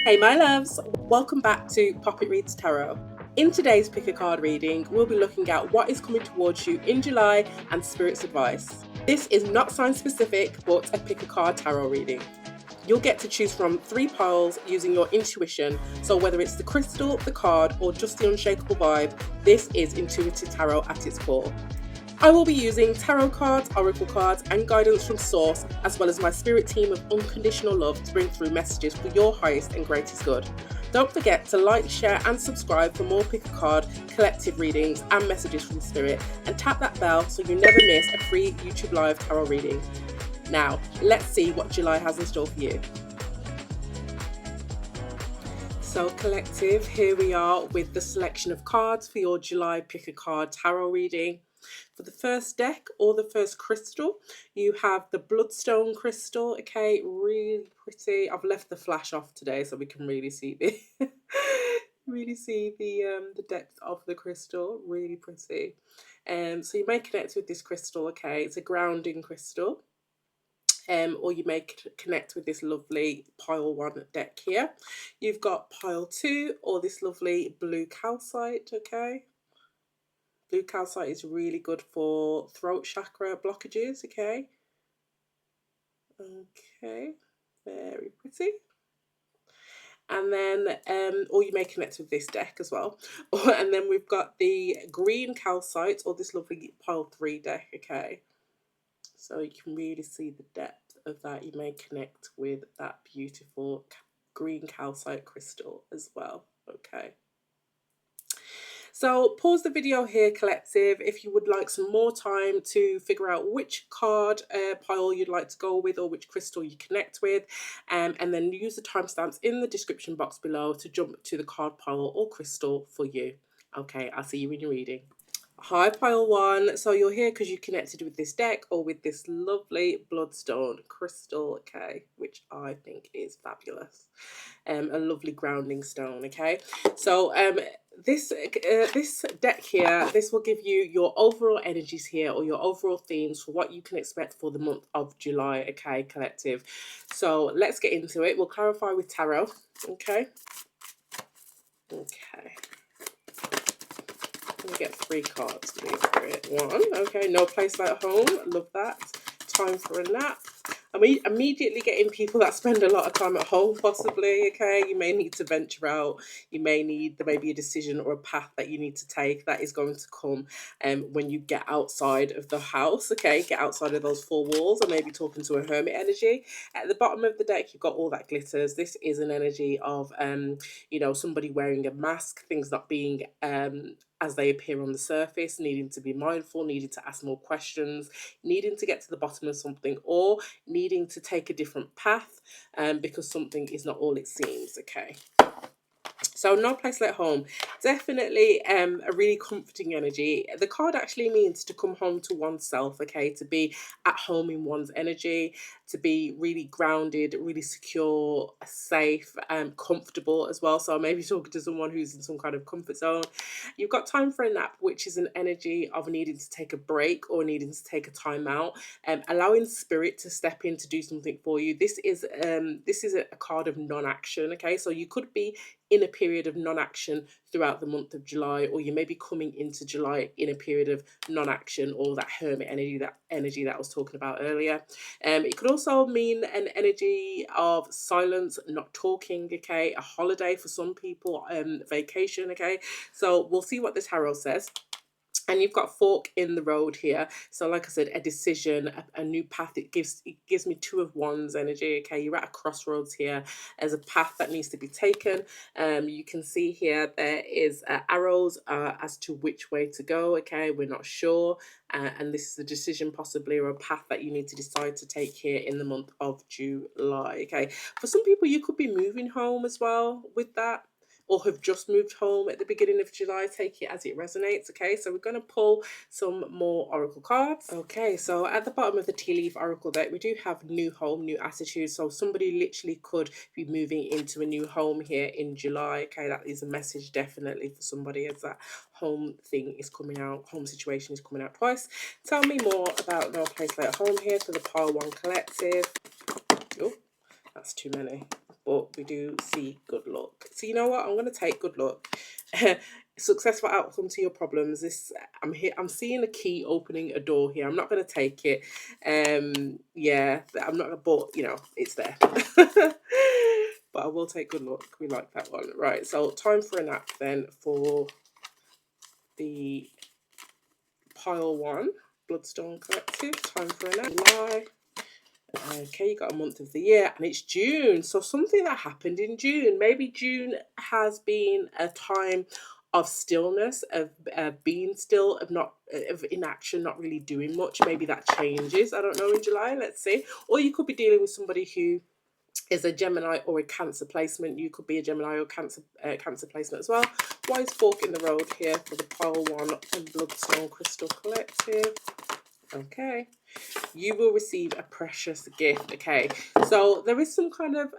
Hey my loves, welcome back to Pop It Reads Tarot. In today's pick a card reading, we'll be looking at what is coming towards you in July and Spirit's advice. This is not sign specific, but a pick a card tarot reading. You'll get to choose from 3 piles using your intuition, so whether it's the crystal, the card, or just the unshakable vibe, this is intuitive tarot at its core. I will be using tarot cards, oracle cards, and guidance from source, as well as my spirit team of unconditional love to bring through messages for your highest and greatest good. Don't forget to like, share, and subscribe for more pick a card, collective readings, and messages from spirit, and tap that bell so you never miss a free YouTube live tarot reading. Now, let's see what July has in store for you. So collective, here we are with the selection of cards for your July pick a card tarot reading. For the first deck or the first crystal, you have the bloodstone crystal. Okay, really pretty. I've left the flash off today so we can really see the the depth of the crystal. Really pretty. So you may connect with this crystal. Okay, it's a grounding crystal. Or you may connect with this lovely pile 1 deck here. You've got pile 2 or this lovely blue calcite. Okay, blue calcite is really good for throat chakra blockages. Okay, very pretty. And then or you may connect with this deck as well. And then we've got the green calcite or this lovely pile 3 deck. Okay, so you can really see the depth of that. You may connect with that beautiful green calcite crystal as well. Okay, so pause the video here, collective, if you would like some more time to figure out which card pile you'd like to go with or which crystal you connect with, and then use the timestamps in the description box below to jump to the card pile or crystal for you. Okay, I'll see you in your reading. Hi pile 1, so you're here because you connected with this deck or with this lovely bloodstone crystal, okay, which I think is fabulous. A lovely grounding stone. Okay, so this deck here, this will give you your overall energies here or your overall themes for what you can expect for the month of July. Okay, collective, so let's get into it. We'll clarify with tarot. Okay, let me get 3 cards, please. 1. Okay, no place like home. Love that. Time for a nap. I mean, immediately getting people that spend a lot of time at home, possibly. Okay, you may need to venture out. You may need, there may be a decision or a path that you need to take that is going to come when you get outside of the house. Okay, get outside of those 4 walls, or maybe talking to a hermit energy. At the bottom of the deck, you've got all that glitters. This is an energy of you know, somebody wearing a mask, things not being as they appear on the surface, needing to be mindful, needing to ask more questions, needing to get to the bottom of something, or needing to take a different path because something is not all it seems. Okay, so no place like home, definitely a really comforting energy. The card actually means to come home to oneself. Okay, to be at home in one's energy, to be really grounded, really secure, safe, comfortable as well. So maybe talking to someone who's in some kind of comfort zone. You've got time for a nap, which is an energy of needing to take a break or needing to take a time out, allowing spirit to step in to do something for you. This is a card of non-action. Okay, so you could be in a period of non-action throughout the month of July, or you may be coming into July in a period of non-action, or that hermit energy, that I was talking about earlier. It could also mean an energy of silence, not talking. Okay, a holiday for some people, vacation. Okay, so we'll see what the tarot says. And you've got fork in the road here. So like I said, a decision, a new path. It gives me 2 of Wands energy. Okay, you're at a crossroads here. There's a path that needs to be taken. You can see here there is arrows as to which way to go. Okay, we're not sure. And this is a decision possibly, or a path that you need to decide to take here in the month of July. Okay, for some people you could be moving home as well with that, or have just moved home at the beginning of July. Take it as it resonates. Okay, so we're going to pull some more oracle cards. Okay, so at the bottom of the tea leaf oracle deck, we do have new home, new attitude. So somebody literally could be moving into a new home here in July. Okay, that is a message definitely for somebody, as that home thing is coming out, home situation is coming out twice. Tell me more about No Place Like Home here for the pile 1 collective. Oh, that's too many. but we do see good luck. So you know what? I'm going to take good luck. Successful outcome to your problems. This I'm seeing a key opening a door here. I'm not going to take it. Yeah, I'm not. But you know, it's there. But I will take good luck. We like that one, right? So time for a nap then for the pile one, Bloodstone Collective. Time for a nap. July. Okay, you got a month of the year, and it's June. So something that happened in June. Maybe June has been a time of stillness, of being still, of not of inaction, not really doing much. Maybe that changes. I don't know in July. Let's see. Or you could be dealing with somebody who is a Gemini or a Cancer placement. You could be a Gemini or Cancer placement as well. Wise fork in the road here for the pile one and Bloodstone Crystal Collective. Okay, you will receive a precious gift. Okay, so there is some kind of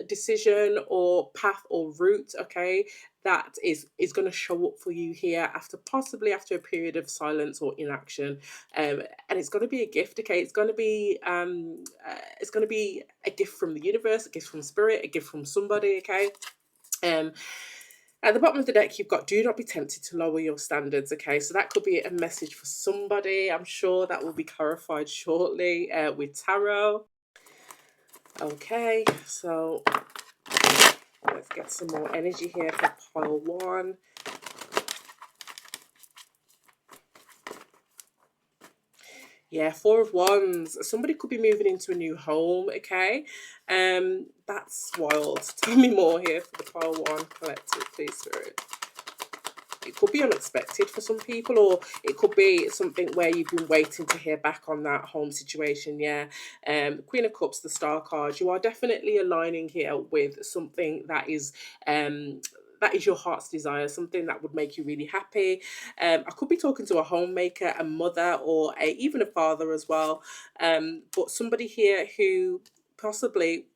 decision or path or route, okay, that is going to show up for you here after possibly after a period of silence or inaction, and it's going to be a gift. Okay, it's going to be a gift from the universe, a gift from spirit, a gift from somebody. Okay. At the bottom of the deck, you've got do not be tempted to lower your standards. Okay, so that could be a message for somebody. I'm sure that will be clarified shortly with tarot. Okay, so let's get some more energy here for pile one. Yeah, Four of Wands. Somebody could be moving into a new home, okay? That's wild. Tell me more here for the pile one collective, please, Spirit. It could be unexpected for some people, or it could be something where you've been waiting to hear back on that home situation. Yeah. Queen of Cups, the Star card. You are definitely aligning here with something that is your heart's desire, something that would make you really happy. I could be talking to a homemaker, a mother, or even a father as well. But somebody here who possibly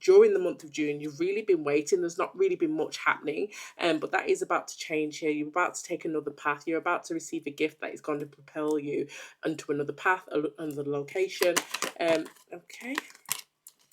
during the month of June, you've really been waiting. There's not really been much happening, but that is about to change here. You're about to take another path. You're about to receive a gift that is going to propel you onto another path, another location. Okay.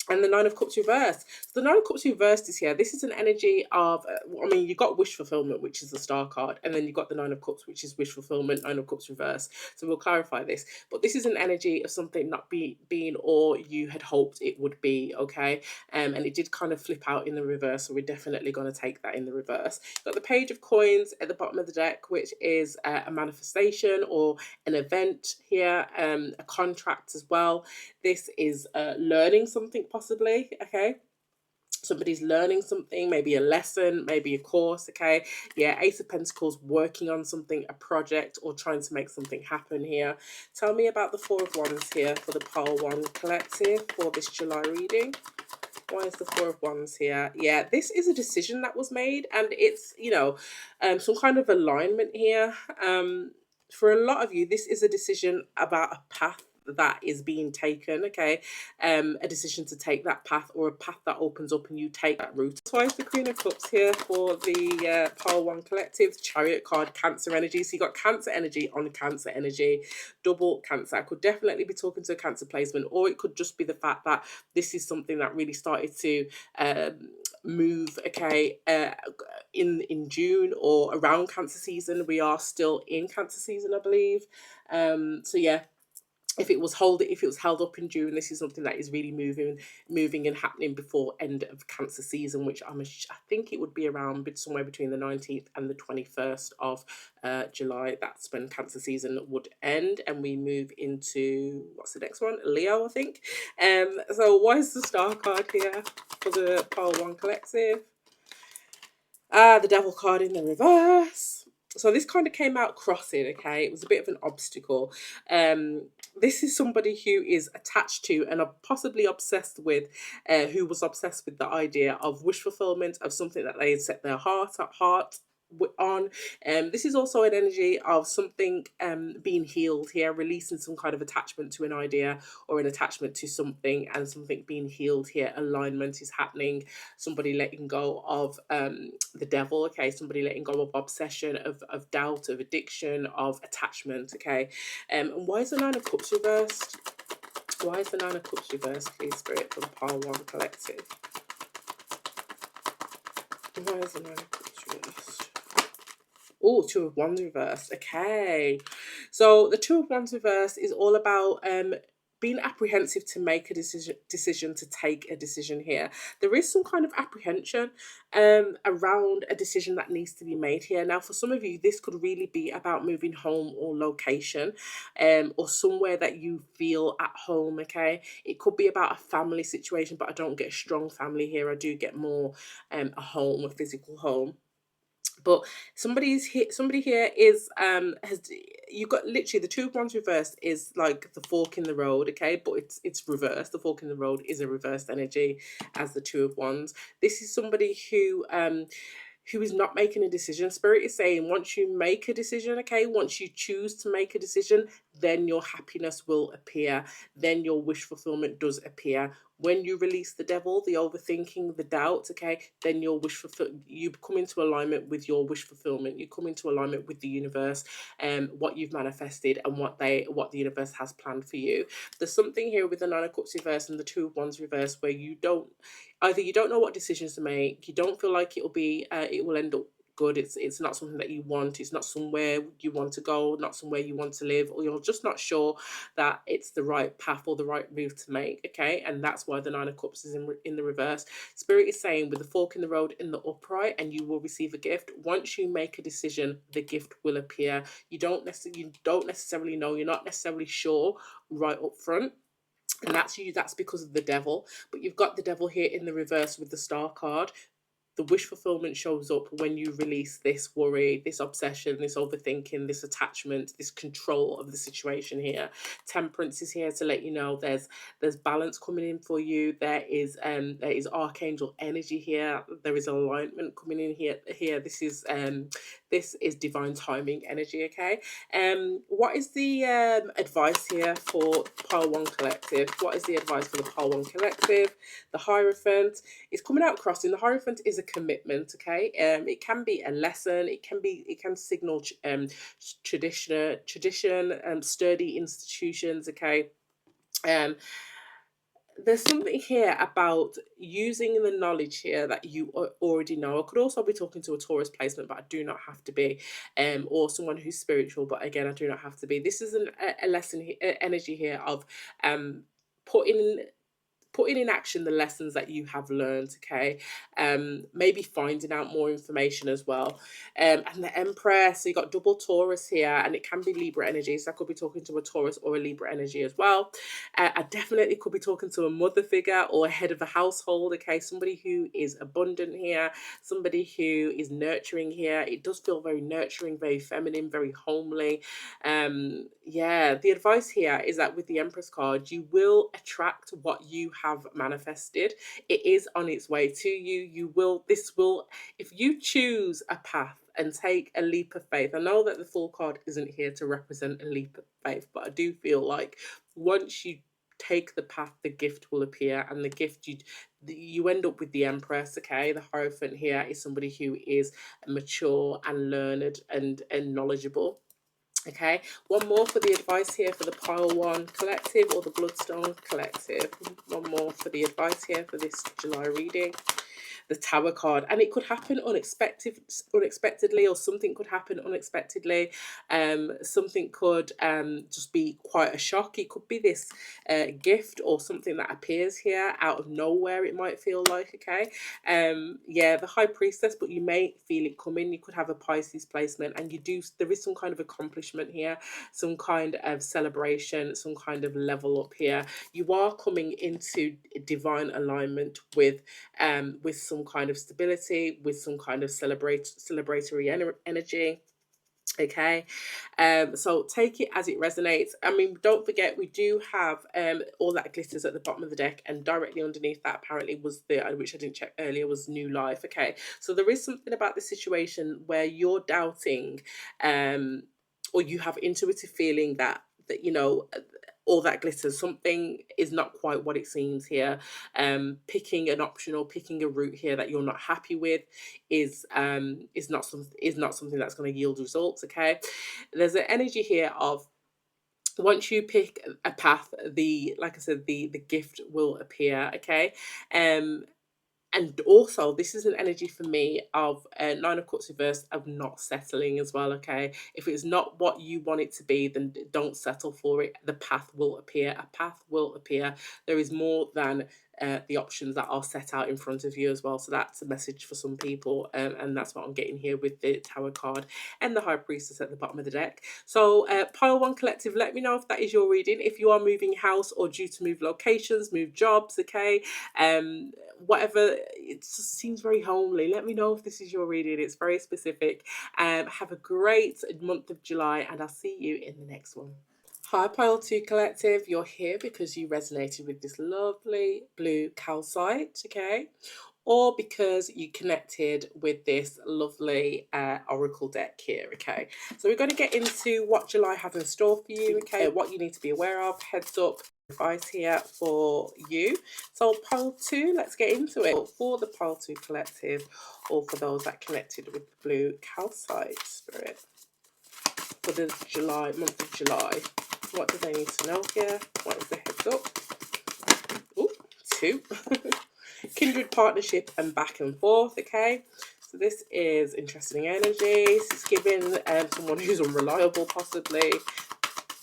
And the Nine of Cups reversed. So the Nine of Cups reversed is here. This is an energy of, I mean, you've got wish fulfillment, which is the Star card, and then you've got the Nine of Cups, which is wish fulfillment, Nine of Cups reversed. So we'll clarify this. But this is an energy of something not being or you had hoped it would be, okay? And it did kind of flip out in the reverse, so we're definitely going to take that in the reverse. You've got the Page of Coins at the bottom of the deck, which is a manifestation or an event here, a contract as well. This is learning something possibly, okay? Somebody's learning something, maybe a lesson, maybe a course, okay? Yeah, Ace of Pentacles, working on something, a project, or trying to make something happen here. Tell me about the Four of Wands here for the pile one collective for this July reading. Why is the Four of Wands here? Yeah, this is a decision that was made, and it's, you know, some kind of alignment here. For a lot of you, this is a decision about a path that is being taken, okay? A decision to take that path, or a path that opens up and you take that route. That's why it's the Queen of Cups here for the pile one collective. Chariot card, Cancer energy. So you got Cancer energy on Cancer energy, double Cancer. I could definitely be talking to a Cancer placement, or it could just be the fact that this is something that really started to move, okay, in June or around Cancer season. We are still in Cancer season, I believe. So yeah, if it was held up in June, this is something that is really moving and happening before end of Cancer season, which I think it would be around somewhere between the 19th and the 21st of July. That's when Cancer season would end, and we move into, what's the next one? Leo, I think. So why is the Star card here for the pile one collective? The Devil card in the reverse. So this kind of came out crossing, okay? It was a bit of an obstacle. This is somebody who is attached to and are possibly obsessed with, who was obsessed with the idea of wish fulfillment, of something that they had set their heart on. This is also an energy of something being healed here, releasing some kind of attachment to an idea or an attachment to something, and something being healed here. Alignment is happening. Somebody letting go of the devil, okay? Somebody letting go of obsession, of doubt, of addiction, of attachment, okay? And why is the Nine of Cups reversed? Why is the Nine of Cups reversed, please, Spirit, for the pile one collective? Why is the Nine of Cups reversed? Oh, Two of Wands reversed. Okay. So the Two of Wands reversed is all about being apprehensive to make a decision to take a decision here. There is some kind of apprehension around a decision that needs to be made here. Now, for some of you, this could really be about moving home or location, or somewhere that you feel at home. Okay. It could be about a family situation, but I don't get a strong family here. I do get more a home, a physical home. But somebody here is has you got literally the Two of Wands reversed is like the fork in the road, okay, but it's reversed. The fork in the road is a reversed energy as the Two of Wands. This is somebody who is not making a decision. Spirit is saying once you make a decision, okay, once you choose to make a decision, then your happiness will appear, then your wish fulfillment does appear. When you release the devil, the overthinking, the doubt, okay, then your you come into alignment with your wish fulfillment. You come into alignment with the universe and what you've manifested and what the universe has planned for you. There's something here with the Nine of Cups reverse and the Two of Wands reverse where you don't know what decisions to make. You don't feel like it will end up good. It's not something that you want. It's not somewhere you want to go, not somewhere you want to live, or you're just not sure that it's the right path or the right move to make. Okay, and that's why the Nine of Cups is in the reverse. Spirit is saying with the fork in the road in the upright, and you will receive a gift. Once you make a decision, the gift will appear. You don't necessarily know. You're not necessarily sure right up front, and that's because of the devil. But you've got the devil here in the reverse with the Star card. The wish fulfillment shows up when you release this worry, this obsession, this overthinking, this attachment, this control of the situation here. Temperance is here to let you know there's balance coming in for you. There is archangel energy here. There is alignment coming in here. This is divine timing energy, okay? What is the advice here for Pile One Collective? What is the advice for the Pile One Collective? The Hierophant is coming out crossing. The Hierophant is a commitment, okay? It can be a lesson. It can signal tradition, sturdy institutions, okay? Um, there's something here about using the knowledge here that you already know. I could also be talking to a Taurus placement, but I do not have to be, or someone who's spiritual, but again, I do not have to be. This is a lesson, energy here of putting putting in action the lessons that you have learned, okay? Maybe finding out more information as well. And the Empress, so you got double Taurus here, and it can be Libra energy, so I could be talking to a Taurus or a Libra energy as well. I definitely could be talking to a mother figure or a head of a household, okay? Somebody who is abundant here, somebody who is nurturing here. It does feel very nurturing, very feminine, very homely. Yeah, the advice here is that with the Empress card, you will attract what you have manifested. It is on its way to you. If you choose a path and take a leap of faith. I know that the full card isn't here to represent a leap of faith, but I do feel like once you take the path, the gift will appear, and the gift you end up with the Empress. Okay, the Hierophant here is somebody who is mature and learned and knowledgeable. Okay, one more for the advice here for the Pile One Collective or the Bloodstone Collective. One more for the advice here for this July reading. The Tower card, and it could happen unexpectedly, or something could happen unexpectedly. Something could just be quite a shock. It could be this gift or something that appears here out of nowhere. It might feel like, okay. Yeah, the High Priestess, but you may feel it coming. You could have a Pisces placement, and there is some kind of accomplishment here, some kind of celebration, some kind of level up here. You are coming into divine alignment with some kind of stability, with some kind of celebratory energy. Okay, so take it as it resonates. I mean, don't forget we do have all that glitters at the bottom of the deck, and directly underneath that apparently was which I didn't check earlier, was new life. Okay, so there is something about the situation where you're doubting, or you have intuitive feeling that all that glitters, something is not quite what it seems here. Picking an option or picking a route here that you're not happy with is not something that's going to yield results. Okay, there's an energy here of once you pick a path, like I said, the gift will appear. Okay, and And also, this is an energy for me of Nine of Cups reverse, of not settling as well. Okay, if it's not what you want it to be, then don't settle for it. The path will appear. A path will appear. There is more than the options that are set out in front of you as well. So that's a message for some people, and that's what I'm getting here with the Tower card and the High Priestess at the bottom of the deck. So pile one collective, let me know if that is your reading. If you are moving house or due to move locations, move jobs, okay, whatever, it just seems very homely. Let me know if this is your reading. It's very specific. Have a great month of July, and I'll see you in the next one. Hi Pile 2 Collective, you're here because you resonated with this lovely blue calcite, okay? Or because you connected with this lovely oracle deck here, okay? So we're going to get into what July has in store for you, okay? What you need to be aware of, heads up, advice here for you. So Pile 2, let's get into it. For the Pile 2 Collective, or for those that connected with the blue calcite spirit, for the month of July. What do they need to know here? What is the heads up? Ooh, 2. Kindred partnership and back and forth, okay? So this is interesting energy. It's giving someone who's unreliable, possibly.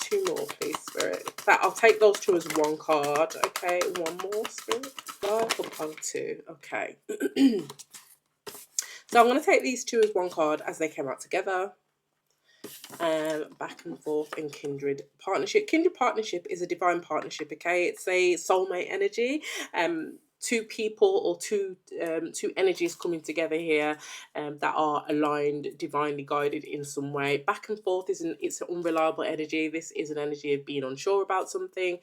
2 more, please, Spirit. I'll take those 2 as 1 card, okay? 1 more, Spirit. For 2, okay. So I'm going to take these 2 as 1 card as they came out together. Back and forth in kindred partnership. Kindred partnership is a divine partnership, okay? It's a soulmate energy. 2 people or two energies coming together here that are aligned, divinely guided in some way. Back and forth it's an unreliable energy. This is an energy of being unsure about something,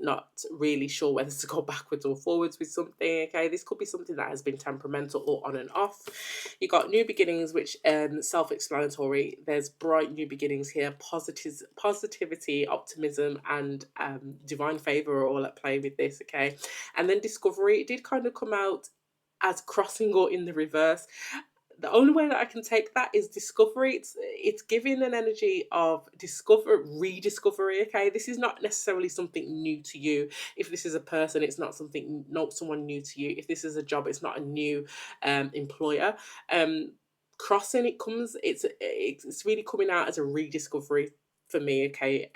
not really sure whether to go backwards or forwards with something, okay? This could be something that has been temperamental or on and off. You got new beginnings, which self-explanatory. There's bright new beginnings here. Positivity, optimism, and divine favor are all at play with this, okay? And then discovery, it did kind of come out as crossing or in the reverse. The only way that I can take that is discovery. It's giving an energy of rediscovery, okay? This is not necessarily something new to you. If this is a person, it's not someone new to you. If this is a job, it's not a new employer. Crossing, it's really coming out as a rediscovery for me, okay?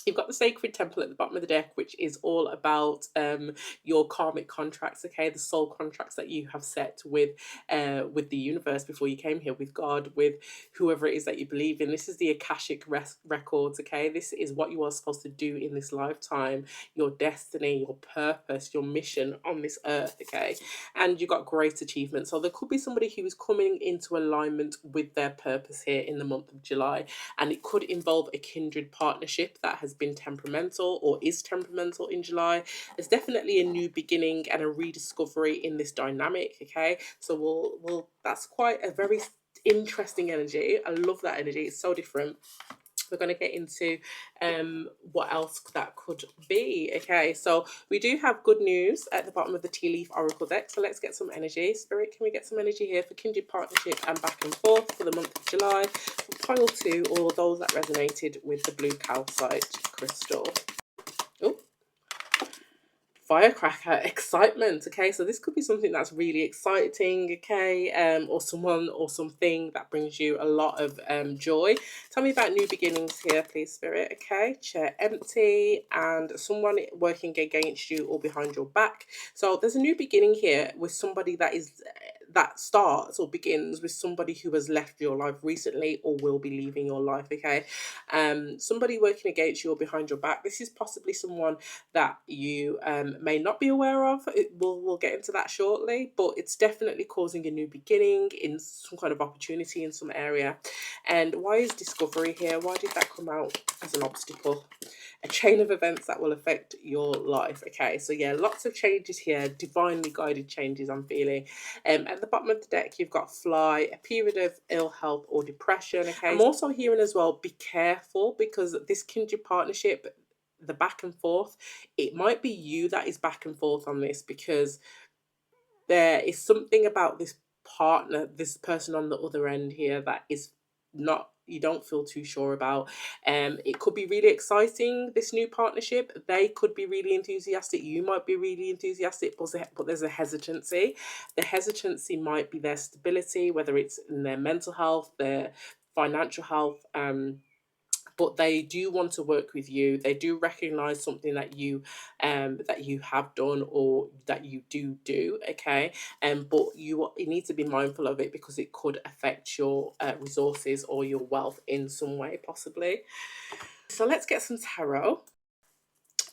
You've got the Sacred Temple at the bottom of the deck, which is all about your karmic contracts, okay? The soul contracts that you have set with the universe before you came here, with God, with whoever it is that you believe in. This is the Akashic records, okay? This is what you are supposed to do in this lifetime, your destiny, your purpose, your mission on this earth, okay? And you got great achievements. So there could be somebody who is coming into alignment with their purpose here in the month of July, and it could involve a kindred partnership that has been temperamental or is temperamental in July. There's definitely a new beginning and a rediscovery in this dynamic, okay? So we'll that's quite a very interesting energy. I love that energy. It's so different. We're going to get into what else that could be, okay? So we do have good news at the bottom of the tea leaf oracle deck, so let's get some energy. Spirit, can we get some energy here for kindred partnership and back and forth for the month of July? For pile 2, all those that resonated with the blue calcite crystal. Oh, firecracker, excitement, okay? So this could be something that's really exciting, okay? Or someone or something that brings you a lot of joy. Tell me about new beginnings here, please, Spirit, okay? Chair empty and someone working against you or behind your back. So there's a new beginning here with somebody that starts or begins with somebody who has left your life recently or will be leaving your life, okay? Somebody working against you or behind your back. This is possibly someone that you may not be aware of. We'll get into that shortly, but it's definitely causing a new beginning in some kind of opportunity in some area. And why is discovery here? Why did that come out as an obstacle? A chain of events that will affect your life, okay? So yeah, lots of changes here, divinely guided changes I'm feeling. At the bottom of the deck, you've got fly, a period of ill health or depression, okay? I'm also hearing as well, be careful, because this kindred partnership, the back and forth, it might be you that is back and forth on this, because there is something about this partner, this person on the other end here, that is not feel too sure about. It could be really exciting, this new partnership. They could be really enthusiastic. You might be really enthusiastic, but there's a hesitancy. The hesitancy might be their stability, whether it's in their mental health, their financial health. But they do want to work with you. They do recognize something that you have done or that you do. Okay, but you need to be mindful of it because it could affect your resources or your wealth in some way, possibly. So let's get some tarot.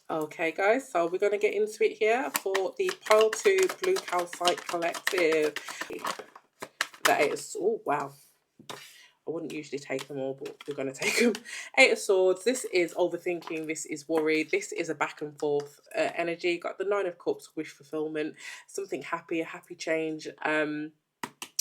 Okay, guys, so we're going to get into it here for the Pile 2 Blue Calcite Collective. That is, oh wow, I wouldn't usually take them all, but we're going to take them. Eight of Swords. This is overthinking. This is worry. This is a back and forth energy. Got the Nine of Cups, wish fulfillment, something happy, a happy change.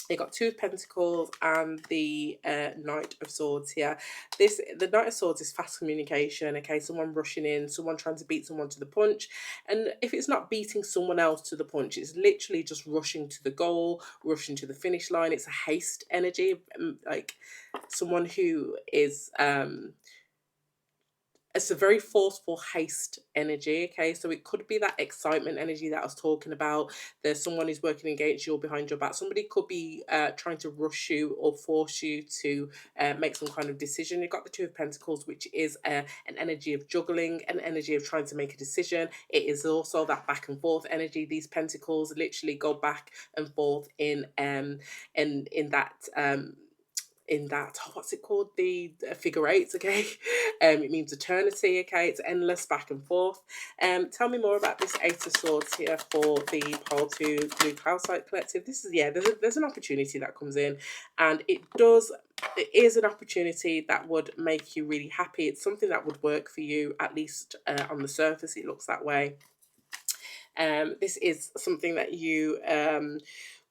You got Two of Pentacles and the Knight of Swords here. The Knight of Swords is fast communication. Okay, someone rushing in, someone trying to beat someone to the punch, and if it's not beating someone else to the punch, it's literally just rushing to the goal, rushing to the finish line. It's a haste energy, like someone who is it's a very forceful haste energy. Okay, so it could be that excitement energy that I was talking about. There's someone who's working against you or behind your back. Somebody could be trying to rush you or force you to make some kind of decision. You've got the Two of Pentacles, which is an energy of juggling, an energy of trying to make a decision. It is also that back and forth energy. These pentacles literally go back and forth in that, oh, what's it called, the figure eights. Okay, it means eternity. Okay, it's endless back and forth. Tell me more about this Eight of Swords here for the Pile 2 Blue Calcite Collective. This is, yeah, there's an opportunity that comes in, and it is an opportunity that would make you really happy. It's something that would work for you, at least on the surface it looks that way. This is something that you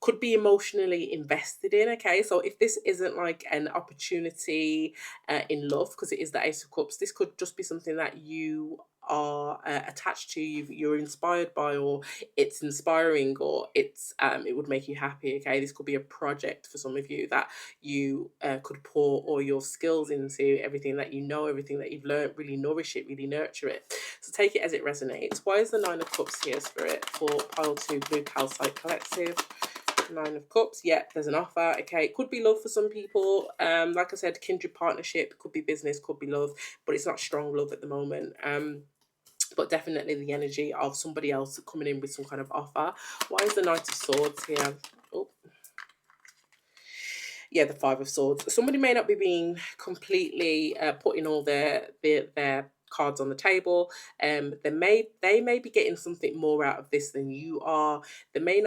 could be emotionally invested in. Okay, so if this isn't like an opportunity in love, because it is the Ace of Cups, this could just be something that you are attached to, you're inspired by, or it's inspiring, or it would make you happy. Okay, this could be a project for some of you that you could pour all your skills into, everything that you know, everything that you've learned, really nourish it, really nurture it. So take it as it resonates. Why is the Nine of Cups here, Spirit, for Pile 2 Blue Calcite Collective? Nine of Cups. Yeah, there's an offer. Okay, it could be love for some people. Like I said, kindred partnership, could be business, could be love, but it's not strong love at the moment. But definitely the energy of somebody else coming in with some kind of offer. Why is the Knight of Swords here? Oh, yeah, the Five of Swords. Somebody may not be being completely putting all their cards on the table. They may be getting something more out of this than you are. They may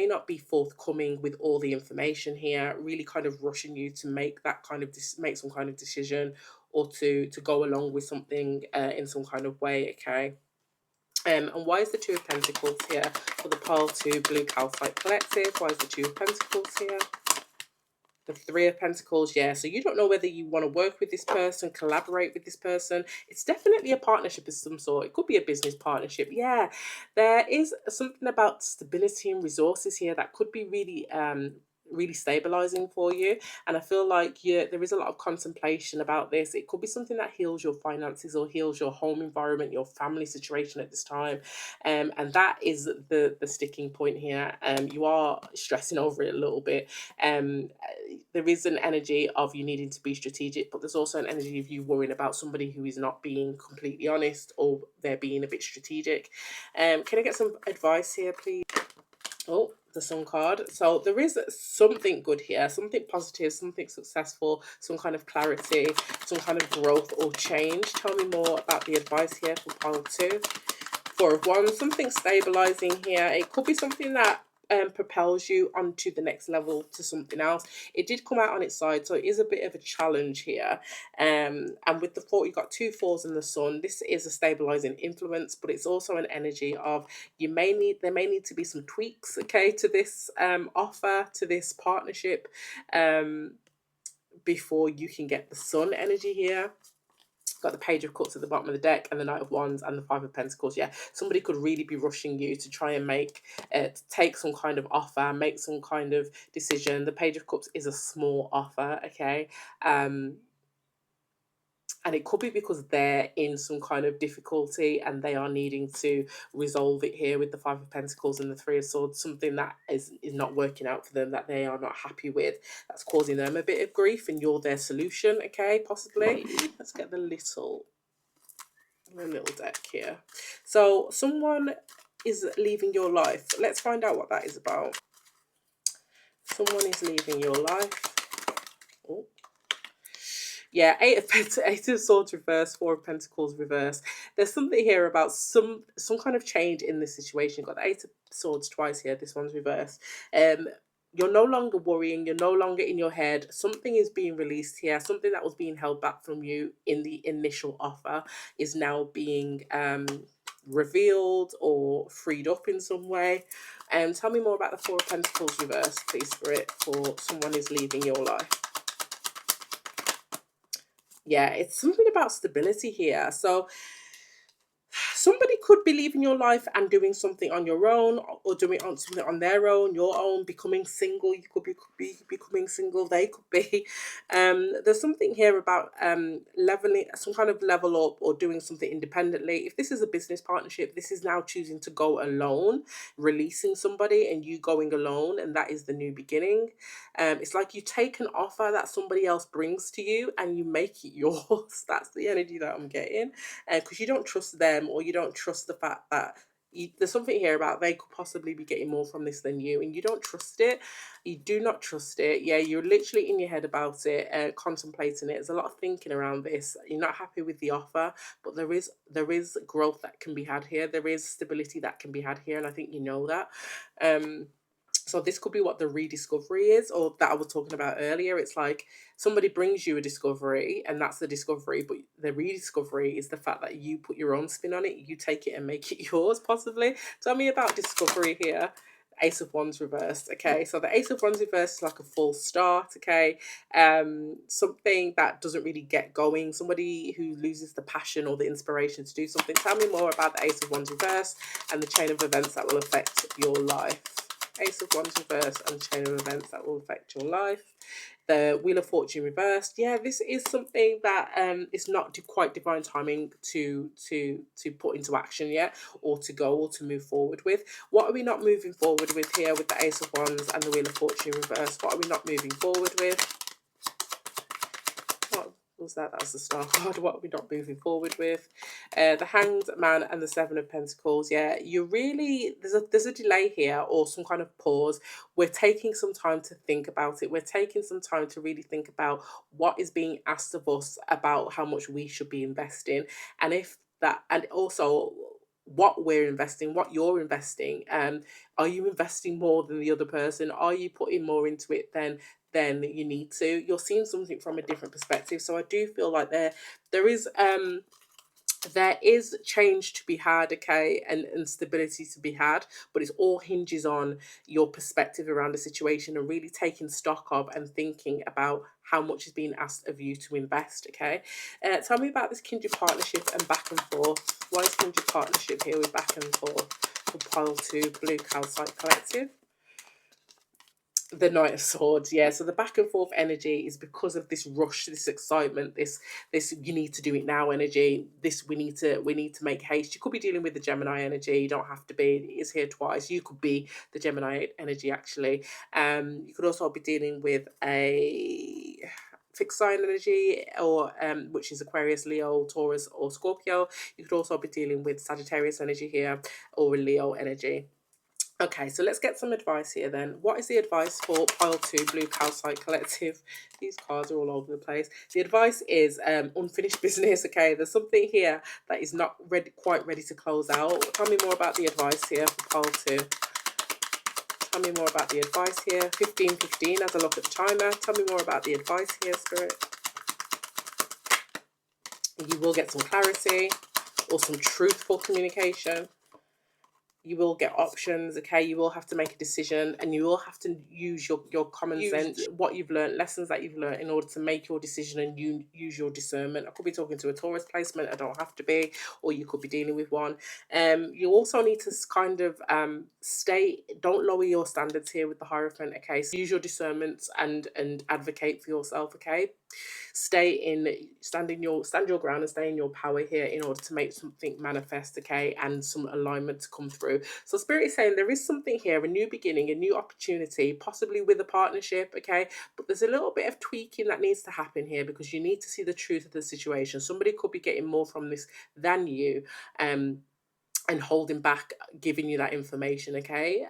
not be forthcoming with all the information here, really kind of rushing you to make that kind of make some kind of decision, or to go along with something in some kind of way. Okay. And why is the Two of Pentacles here for the Pile 2 Blue Calcite Collective? Why is the Two of Pentacles here? The Three of Pentacles, yeah. So you don't know whether you want to work with this person, collaborate with this person. It's definitely a partnership of some sort. It could be a business partnership. Yeah, there is something about stability and resources here that could be really stabilizing for you. And I feel like there is a lot of contemplation about this. It could be something that heals your finances or heals your home environment, your family situation at this time. And that is the sticking point here. You are stressing over it a little bit. There is an energy of you needing to be strategic, but there's also an energy of you worrying about somebody who is not being completely honest, or they're being a bit strategic. Can I get some advice here, please? Oh, the Sun card. So there is something good here, something positive, something successful, some kind of clarity, some kind of growth or change. Tell me more about the advice here for Pile 2. Four of Wands, something stabilizing here. It could be something that propels you onto the next level, to something else. It did come out on its side, so it is a bit of a challenge here. And with the four, you've got two fours in the Sun. This is a stabilizing influence, but it's also an energy of there may need to be some tweaks, okay, to this offer, to this partnership, before you can get the Sun energy here. Got the Page of Cups at the bottom of the deck, and the Knight of Wands and the Five of Pentacles. Yeah, somebody could really be rushing you to try and make, to take some kind of offer, make some kind of decision. The Page of Cups is a small offer, okay? And it could be because they're in some kind of difficulty and they are needing to resolve it here with the Five of Pentacles and the Three of Swords, something that is not working out for them, that they are not happy with, that's causing them a bit of grief, and you're their solution, okay, possibly. Let's get the little deck here. So someone is leaving your life. Let's find out what that is about. Someone is leaving your life. Oh. Yeah, Eight of Swords reverse, Four of Pentacles reverse. There's something here about some kind of change in this situation. Got the Eight of Swords twice here. This one's reversed. You're no longer worrying. You're no longer in your head. Something is being released here. Something that was being held back from you in the initial offer is now being revealed or freed up in some way. Tell me more about the Four of Pentacles reverse, please, Spirit, for someone who's leaving your life. Yeah, it's something about stability here. So somebody could be leaving your life and doing something on your own, or doing something on their own, your own, becoming single. You could be becoming single. They could be. There's something here about leveling, some kind of level up, or doing something independently. If this is a business partnership, this is now choosing to go alone, releasing somebody and you going alone, and that is the new beginning. It's like you take an offer that somebody else brings to you and you make it yours. That's the energy that I'm getting, because you don't trust them, or you don't trust the fact that there's something here about they could possibly be getting more from this than you, and you don't trust it. You do not trust it. Yeah, you're literally in your head about it, contemplating it. There's a lot of thinking around this. You're not happy with the offer, but there is growth that can be had here. There is stability that can be had here, and I think you know that. So this could be what the rediscovery is, or that I was talking about earlier. It's like somebody brings you a discovery and that's the discovery, but the rediscovery is the fact that you put your own spin on it. You take it and make it yours, possibly. Tell me about discovery here. Ace of Wands reversed. Okay, so the Ace of Wands reversed is like a full start. Okay, something that doesn't really get going, somebody who loses the passion or the inspiration to do something. Tell me more about the Ace of Wands reversed and the chain of events that will affect your life. Ace of Wands reversed and chain of events that will affect your life. The Wheel of Fortune reversed. Yeah, this is something that is not quite divine timing to put into action yet, or to go, or to move forward with. What are we not moving forward with here with the Ace of Wands and the Wheel of Fortune reversed? What are we not moving forward with? What was that? That's the Star card. What are we not moving forward with? The Hanged Man and the Seven of Pentacles. Yeah, you really, there's a delay here, or some kind of pause. We're taking some time to think about it. We're taking some time to really think about what is being asked of us, about how much we should be investing, and if that, and also what we're investing, what you're investing. Are you investing more than the other person? Are you putting more into it than you need to? You're seeing something from a different perspective. So I do feel like there is change to be had, okay, and stability to be had, but it all hinges on your perspective around the situation, and really taking stock of and thinking about how much is being asked of you to invest, okay. Tell me about this kindred partnership and back and forth. Why is kindred partnership here with back and forth for pile 2, Blue Calcite Collective? The Knight of Swords, yeah. So the back and forth energy is because of this rush, this excitement, this you need to do it now energy. This we need to make haste. You could be dealing with the Gemini energy. You don't have to be. It is here twice. You could be the Gemini energy actually. You could also be dealing with a fixed sign energy, or which is Aquarius, Leo, Taurus, or Scorpio. You could also be dealing with Sagittarius energy here, or Leo energy. Okay, so let's get some advice here then. What is the advice for pile 2, Blue Calcite Collective? These cards are all over the place. The advice is unfinished business. Okay, there's something here that is not quite ready to close out. Tell me more about the advice here for pile 2. Tell me more about the advice here. 15:15 as I look at the timer. Tell me more about the advice here, Spirit. You will get some clarity or some truthful communication. You will get options, okay? You will have to make a decision, and you will have to use your common sense, what you've learned, lessons that you've learned, in order to make your decision, and you use your discernment. I could be talking to a Taurus placement, I don't have to be, or you could be dealing with one. You also need to kind of don't lower your standards here with the Hierophant, okay? So use your discernment and advocate for yourself, okay? Stand your ground and stay in your power here in order to make something manifest, okay, and some alignment to come through. So Spirit is saying there is something here, a new beginning, a new opportunity, possibly with a partnership, okay, but there's a little bit of tweaking that needs to happen here, because you need to see the truth of the situation. Somebody could be getting more from this than you, and holding back giving you that information, okay?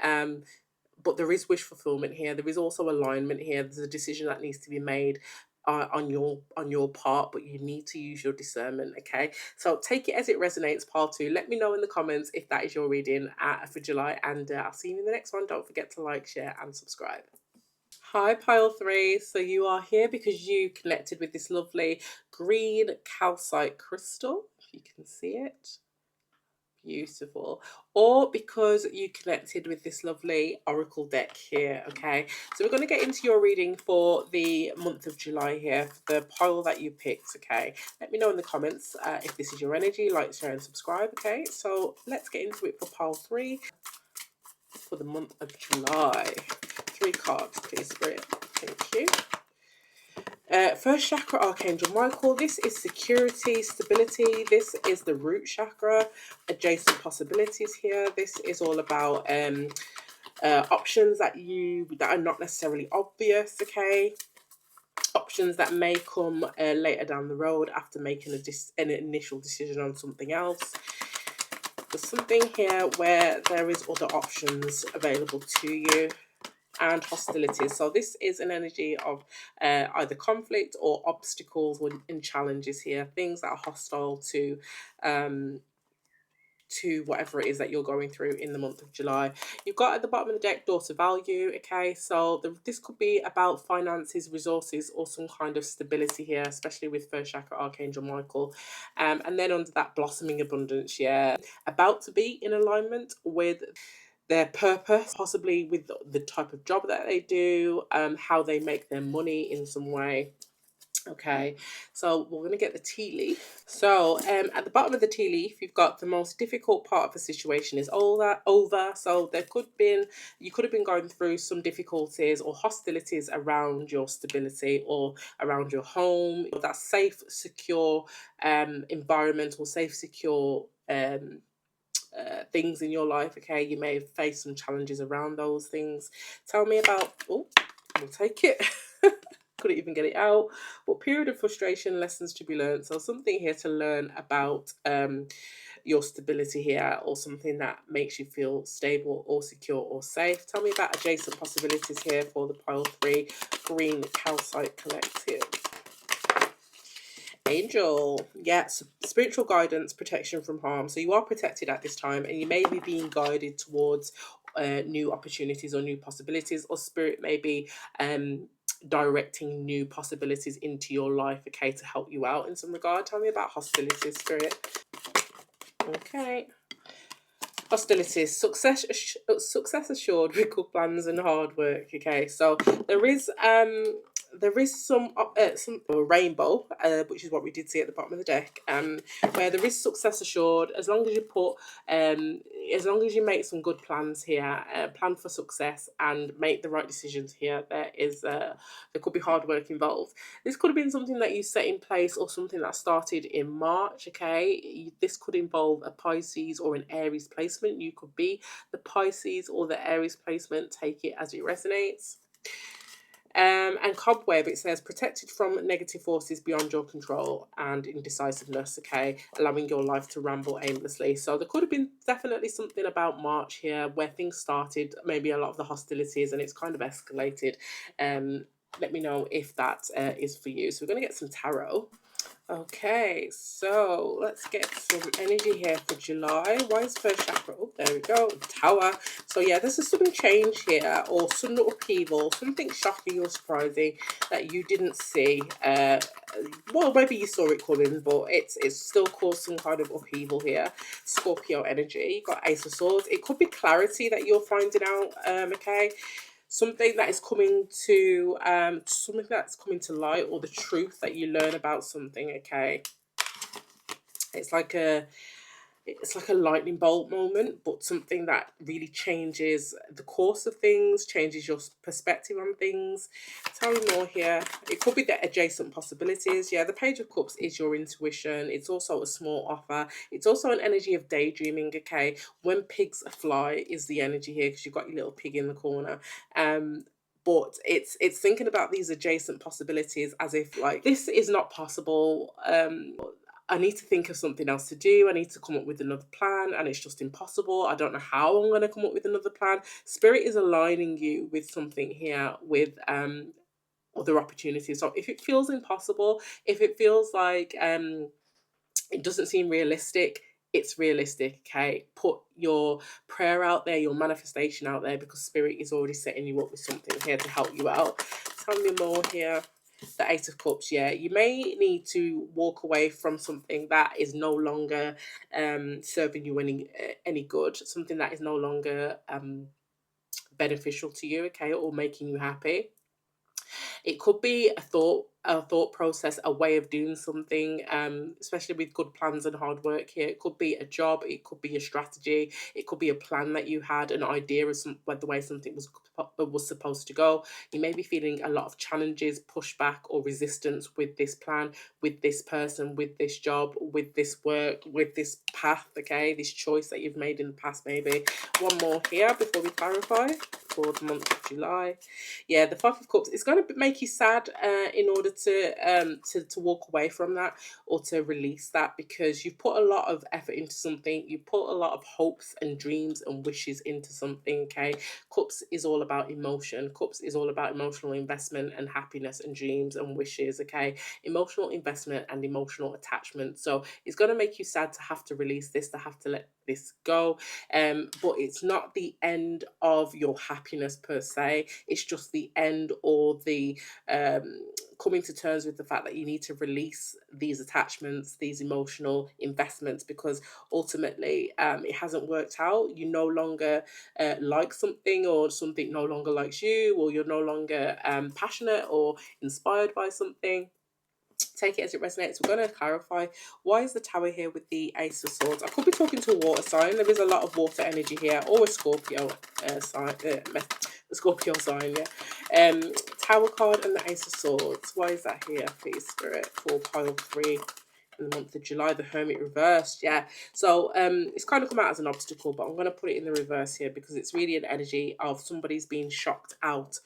But there is wish fulfillment here. There is also alignment here. There's a decision that needs to be made on your part, but you need to use your discernment, okay? So take it as it resonates, part 2. Let me know in the comments if that is your reading for July, and I'll see you in the next one. Don't forget to like, share and subscribe. Hi pile 3, so you are here because you connected with this lovely green calcite crystal, if you can see it. Beautiful. Or because you connected with this lovely oracle deck here, okay? So we're going to get into your reading for the month of July here, the pile that you picked, okay? Let me know in the comments if this is your energy. Like, share and subscribe, okay? So let's get into it for pile 3 for the month of July. 3 cards, please, Spirit. Thank you. First chakra, Archangel Michael. This is security, stability. This is the root chakra. Adjacent possibilities here. This is all about options that are not necessarily obvious, okay? Options that may come later down the road after making an initial decision on something else. There's something here where there is other options available to you. And hostilities. So this is an energy of either conflict or obstacles and challenges here, things that are hostile to whatever it is that you're going through in the month of July. You've got at the bottom of the deck daughter value, okay? So this could be about finances, resources, or some kind of stability here, especially with first chakra Archangel Michael. And then under that blossoming abundance, yeah, about to be in alignment with their purpose, possibly with the type of job that they do, how they make their money in some way. Okay, so we're going to get the tea leaf. So at the bottom of the tea leaf, you've got the most difficult part of the situation is all that over. So you could have been going through some difficulties or hostilities around your stability or around your home. That safe, secure environment, or safe, secure things in your life, okay? You may have faced some challenges around those things. Tell me about, we'll take it. Couldn't even get it out. But period of frustration, lessons to be learned. So something here to learn about your stability here, or something that makes you feel stable or secure or safe. Tell me about adjacent possibilities here for the pile 3 green calcite collective. Angel, yes, spiritual guidance, protection from harm. So you are protected at this time, and you may be being guided towards new opportunities or new possibilities, or spirit may be directing new possibilities into your life, okay, to help you out in some regard. Tell me about hostilities, spirit. Okay. Hostilities, success assured with good plans and hard work, okay? So there is some rainbow, which is what we did see at the bottom of the deck, where there is success assured as long as you as long as you make some good plans here, plan for success and make the right decisions here. There could be hard work involved. This could have been something that you set in place, or something that started in March, okay? This could involve a Pisces or an Aries placement. You could be the Pisces or the Aries placement. Take it as it resonates. And cobweb, it says protected from negative forces beyond your control and indecisiveness, okay, allowing your life to ramble aimlessly. So there could have been definitely something about March here where things started, maybe a lot of the hostilities, and it's kind of escalated. Let me know if that is for you. So we're going to get some tarot. Okay, so let's get some energy here for July. Why is first chakra? Oh, there we go. Tower. So yeah, there's a sudden change here, or sudden upheaval, something shocking or surprising that you didn't see. Well, maybe you saw it coming, but it's still caused some kind of upheaval here. Scorpio energy. You got Ace of Swords. It could be clarity that you're finding out. Okay, something that is coming to something that's coming to light, or the truth that you learn about something. Okay, it's like a it's like a lightning bolt moment, but something that really changes the course of things, changes your perspective on things. Tell me more here. It could be the adjacent possibilities. Yeah, the Page of Cups is your intuition. It's also a small offer. It's also an energy of daydreaming. Okay, when pigs fly is the energy here, because you've got your little pig in the corner. But it's thinking about these adjacent possibilities as if, like, this is not possible. I need to think of something else to do. I need to come up with another plan, and it's just impossible. I don't know how I'm going to come up with another plan. Spirit is aligning you with something here, with other opportunities. So if it feels impossible, if it feels like it doesn't seem realistic, it's realistic. Okay, put your prayer out there, your manifestation out there, because Spirit is already setting you up with something here to help you out. Tell me more here. The Eight of Cups. Yeah, you may need to walk away from something that is no longer serving you any good, something that is no longer beneficial to you, okay, or making you happy. It could be a thought process, a way of doing something, especially with good plans and hard work here. It could be a job, it could be a strategy, it could be a plan that you had, an idea of the way something was supposed to go. You may be feeling a lot of challenges, pushback, or resistance with this plan, with this person, with this job, with this work, with this path, okay, this choice that you've made in the past, maybe. One more here before we clarify for the month of July. Yeah, the Five of Cups, it's going to make you sad in order to walk away from that, or to release that, because you've put a lot of effort into something. You put a lot of hopes and dreams and wishes into something. Okay, Cups is all about emotion. Cups is all about emotional investment and happiness and dreams and wishes. Okay, emotional investment and emotional attachment. So it's going to make you sad to have to release this, to have to let this go. But it's not the end of your happiness per se. It's just the end, or the coming to terms with the fact that you need to release these attachments, these emotional investments, because ultimately it hasn't worked out. You no longer like something, or something no longer likes you, or you're no longer passionate or inspired by something. Take it as it resonates. We're going to clarify, why is the Tower here with the Ace of Swords? I could be talking to a water sign. There is a lot of water energy here, or a Scorpio sign, the Scorpio sign. Yeah. Tower card and the Ace of Swords. Why is that here, please, Spirit? For pile 3 in the month of July. The Hermit reversed. Yeah. So it's kind of come out as an obstacle, but I'm going to put it in the reverse here, because it's really an energy of somebody's being shocked out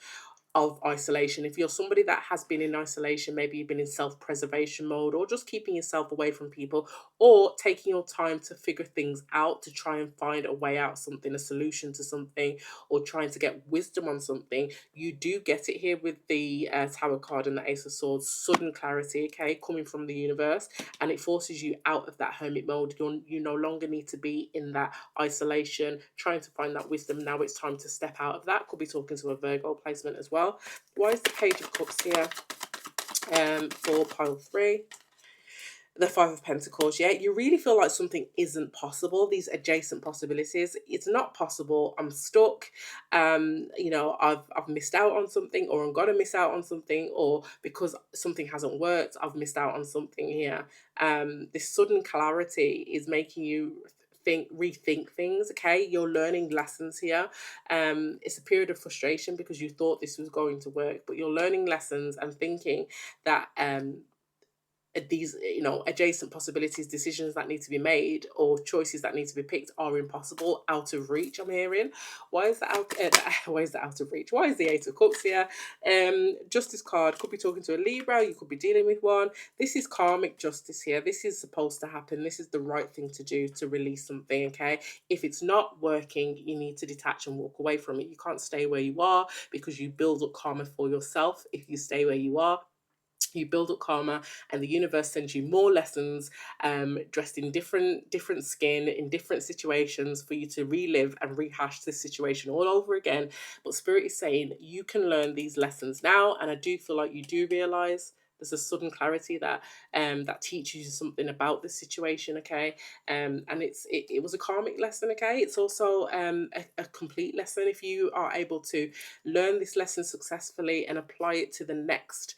of isolation. If you're somebody that has been in isolation, maybe you've been in self-preservation mode, or just keeping yourself away from people, or taking your time to figure things out, to try and find a way out, something, a solution to something, or trying to get wisdom on something, you do get it here with the Tower card and the Ace of Swords. Sudden clarity, okay, coming from the universe, and it forces you out of that hermit mode. You no longer need to be in that isolation, trying to find that wisdom. Now it's time to step out of that. Could be talking to a Virgo placement as well. Why is the Page of Cups here for pile 3? The Five of Pentacles. Yeah, you really feel like something isn't possible. These adjacent possibilities, it's not possible. I'm stuck. I've missed out on something, or I'm gonna miss out on something, or because something hasn't worked, I've missed out on something here. This sudden clarity is making you rethink things. Okay, you're learning lessons here. It's a period of frustration because you thought this was going to work, but you're learning lessons and thinking that these, adjacent possibilities, decisions that need to be made, or choices that need to be picked, are impossible, out of reach. I'm hearing. Why is that out? Why is that out of reach? Why is the Eight of Cups here? Justice card, could be talking to a Libra. You could be dealing with one. This is karmic justice here. This is supposed to happen. This is the right thing to do, to release something. Okay, if it's not working, you need to detach and walk away from it. You can't stay where you are, because you build up karma for yourself if you stay where you are. You build up karma, and the universe sends you more lessons, dressed in different skin in different situations for you to relive and rehash this situation all over again. But spirit is saying you can learn these lessons now, and I do feel like you do realize there's a sudden clarity that that teaches you something about the situation, okay. And it was a karmic lesson, okay. It's also a complete lesson if you are able to learn this lesson successfully and apply it to the next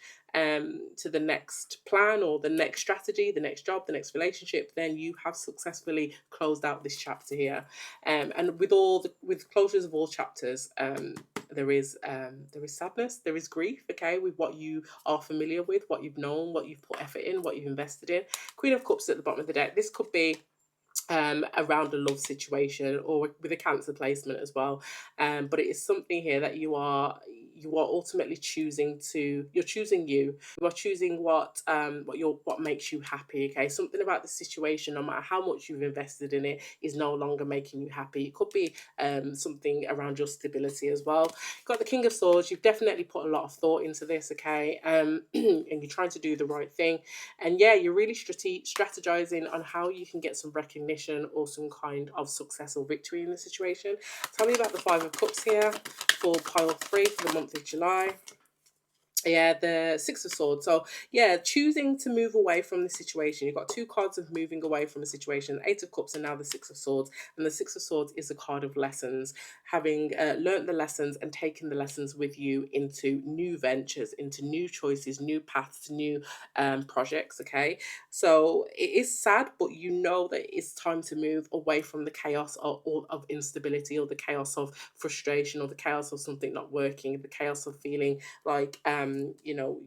plan or the next strategy, the next job, the next relationship. Then you have successfully closed out this chapter here. And with closures of all chapters, there is sadness, there is grief, okay, with what you are familiar with, what you've known, what you've put effort in, what you've invested in. Queen of Cups at the bottom of the deck. This could be around a love situation or with a Cancer placement as well. But it is something here that you are ultimately choosing to you're choosing you are choosing what makes you happy, okay. Something about the situation, no matter how much you've invested in it, is no longer making you happy. It could be something around your stability as well. You've got the King of Swords. You've definitely put a lot of thought into this, okay. And you're trying to do the right thing, and yeah, you're really strategizing on how you can get some recognition or some kind of success or victory in the situation. Tell me about the Five of Cups here for pile 3 for the month of July. Yeah, the Six of Swords. So yeah, choosing to move away from the situation. You've got two cards of moving away from a situation: Eight of Cups and now the Six of Swords. And the Six of Swords is a card of lessons, having learnt the lessons and taken the lessons with you into new ventures, into new choices, new paths, new projects, okay. So it is sad, but you know that it's time to move away from the chaos of instability, or the chaos of frustration, or the chaos of something not working, the chaos of feeling like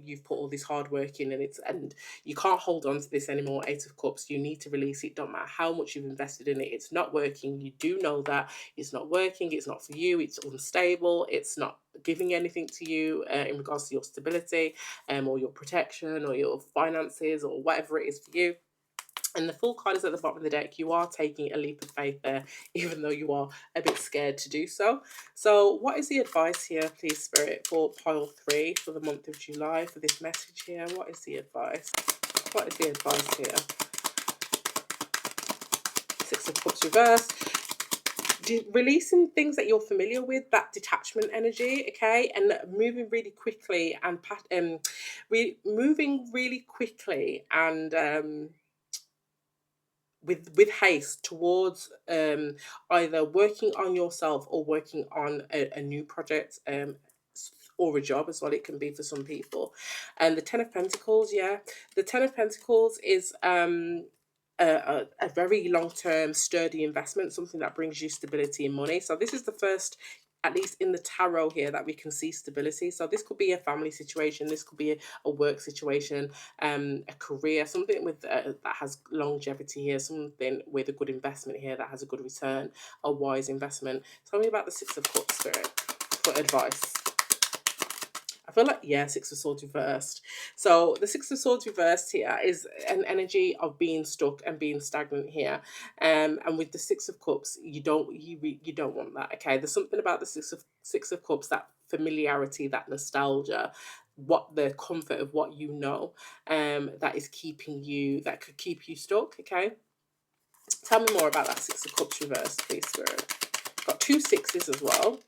you've put all this hard work in, and you can't hold on to this anymore. Eight of Cups, you need to release it. Don't matter how much you've invested in it, it's not working. You do know that it's not working, it's not for you, it's unstable, it's not giving anything to you in regards to your stability, or your protection, or your finances, or whatever it is for you. And the Fool card is at the bottom of the deck. You are taking a leap of faith there, even though you are a bit scared to do so. So what is the advice here, please, Spirit, for pile 3 for the month of July, for this message here? What is the advice? What is the advice here? Six of Cups reversed. Releasing things that you're familiar with, that detachment energy, okay, and moving really quickly and moving really quickly and with haste towards either working on yourself or working on a new project, or a job as well. It can be for some people. And the Ten of Pentacles, yeah, the Ten of Pentacles is a very long-term sturdy investment, something that brings you stability and money. So this is the first, at least in the tarot here, that we can see stability. So this could be a family situation, this could be a work situation, a career, something with that has longevity here, something with a good investment here that has a good return, a wise investment. Tell me about the Six of Cups, Spirit, for advice. I feel like, yeah, Six of Swords reversed. So the Six of Swords reversed here is an energy of being stuck and being stagnant here. And with the Six of Cups, you don't want that. Okay, there's something about the Six of Cups, that familiarity, that nostalgia, what the comfort of what you know, that is keeping you, that could keep you stuck. Okay, tell me more about that Six of Cups reversed, please, Spirit. Got two sixes as well.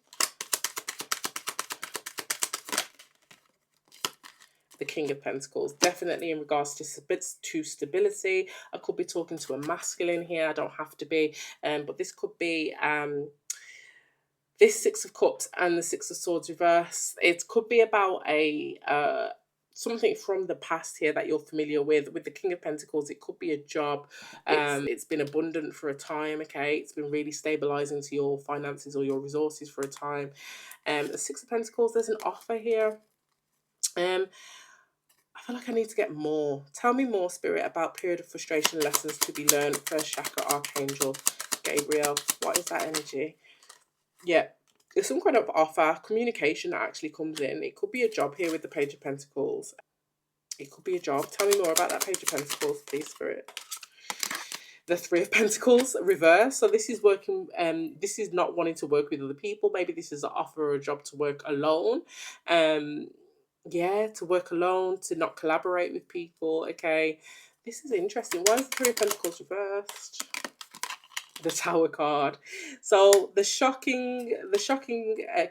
The King of Pentacles, definitely in regards to stability. I could be talking to a masculine here, I don't have to be, but this could be this Six of Cups and the Six of Swords reverse. It could be about a something from the past here that you're familiar with. With the King of Pentacles, it could be a job. It's been abundant for a time, okay. It's been really stabilizing to your finances or your resources for a time. The Six of Pentacles, there's an offer here. I feel like I need to get more. Tell me more, Spirit, about period of frustration lessons to be learned. First chakra, Archangel Gabriel. What is that energy? Yeah, there's some kind of offer, communication that actually comes in. It could be a job here with the Page of Pentacles. It could be a job. Tell me more about that Page of Pentacles, please, Spirit. The Three of Pentacles reverse. So this is working, this is not wanting to work with other people. Maybe this is an offer or a job to work alone. Yeah, to work alone, to not collaborate with people. Okay, this is interesting. Why is the Three of Pentacles reversed? The Tower card. So the shocking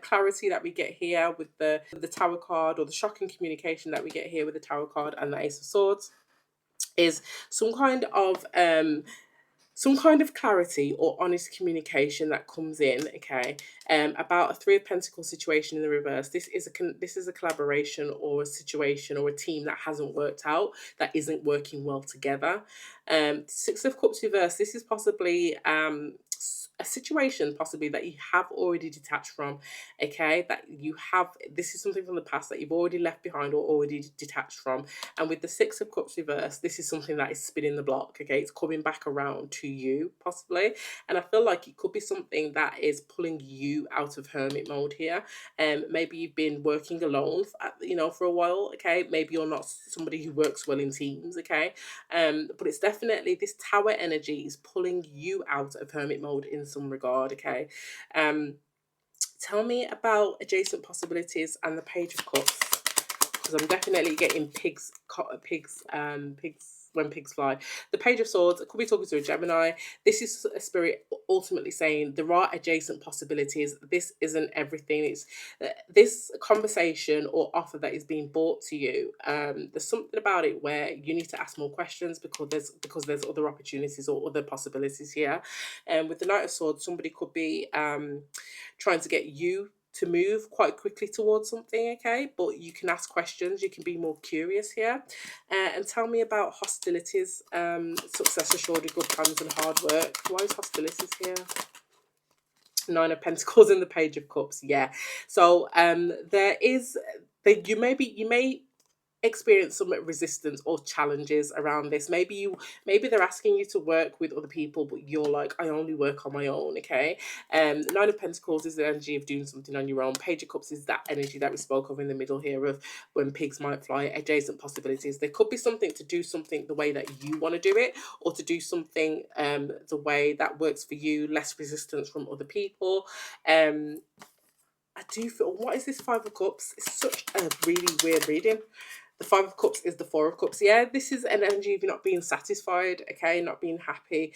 clarity that we get here with the Tower card, or the shocking communication that we get here with the Tower card and the Ace of Swords, is some kind of clarity or honest communication that comes in, okay, about a Three of Pentacles situation in the reverse. This is a collaboration or a situation or a team that hasn't worked out, that isn't working well together. Six of Cups reverse. This is possibly a situation possibly that you have already detached from, okay, that you have, this is something from the past that you've already left behind or already detached from. And with the Six of Cups reverse, this is something that is spinning the block, okay? It's coming back around to you, possibly. And I feel like it could be something that is pulling you out of hermit mode here. Maybe you've been working alone, for a while, okay? Maybe you're not somebody who works well in teams, okay? But it's definitely, this Tower energy is pulling you out of hermit mode in some regard, okay? Tell me about adjacent possibilities and the Page of Cups, because I'm definitely getting pigs when pigs fly. The Page of Swords, it could be talking to a Gemini. This is a spirit ultimately saying there are adjacent possibilities. This isn't everything. It's this conversation or offer that is being brought to you. There's something about it where you need to ask more questions, because there's other opportunities or other possibilities here. And with the Knight of Swords, somebody could be trying to get you to move quite quickly towards something, okay? But you can ask questions, you can be more curious here. And tell me about hostilities, success assured with good plans and hard work. Why is hostilities here? Nine of Pentacles and the Page of Cups, yeah. So there is, you may experience some resistance or challenges around this. Maybe they're asking you to work with other people, but you're like, I only work on my own, okay? Nine of Pentacles is the energy of doing something on your own. Page of Cups is that energy that we spoke of in the middle here of when pigs might fly. Adjacent possibilities, there could be something to do something the way that you want to do it, or to do something the way that works for you, less resistance from other people. I do feel, what is this Five of Cups? It's such a really weird reading. The Five of Cups is the Four of Cups. Yeah, this is an energy of you not being satisfied, okay, not being happy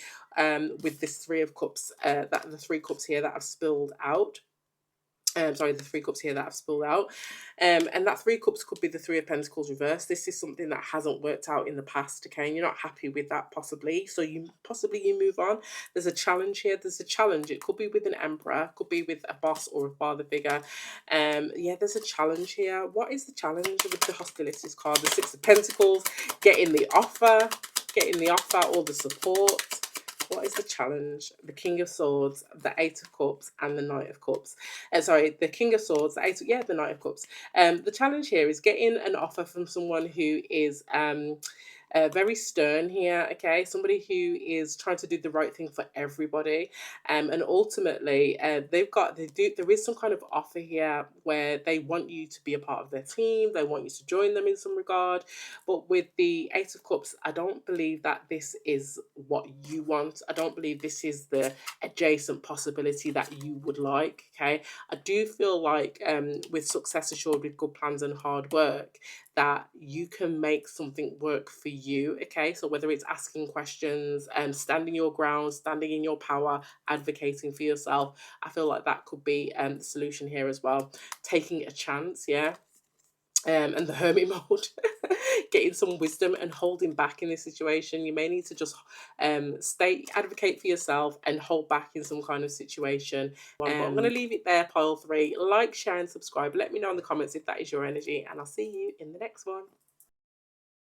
with this Three of Cups, that the Three Cups here that I've spilled out. Sorry, the Three Cups here that I've spilled out. And that Three Cups could be the Three of Pentacles reversed. This is something that hasn't worked out in the past, okay, and you're not happy with that possibly. So you move on. There's a challenge here. There's a challenge. It could be with an emperor, could be with a boss or a father figure. Yeah, there's a challenge here. What is the challenge with the hostilities card? The Six of Pentacles, getting the offer, or the support. What is the challenge? The King of Swords, the Eight of Cups, and the Knight of Cups. Sorry, the King of Swords, the Knight of Cups. The challenge here is getting an offer from someone who is very stern here, okay? Somebody who is trying to do the right thing for everybody. And ultimately, there is some kind of offer here where they want you to be a part of their team. They want you to join them in some regard. But with the Eight of Cups, I don't believe that this is what you want. I don't believe this is the adjacent possibility that you would like, okay? I do feel like with success assured with good plans and hard work, that you can make something work for you, okay? So whether it's asking questions and standing your ground, standing in your power, advocating for yourself, I feel like that could be the solution here as well. Taking a chance, yeah. And the hermit mode, getting some wisdom and holding back in this situation. You may need to just advocate for yourself and hold back in some kind of situation. But I'm going to leave it there, pile 3. Like, share, and subscribe. Let me know in the comments if that is your energy, and I'll see you in the next one.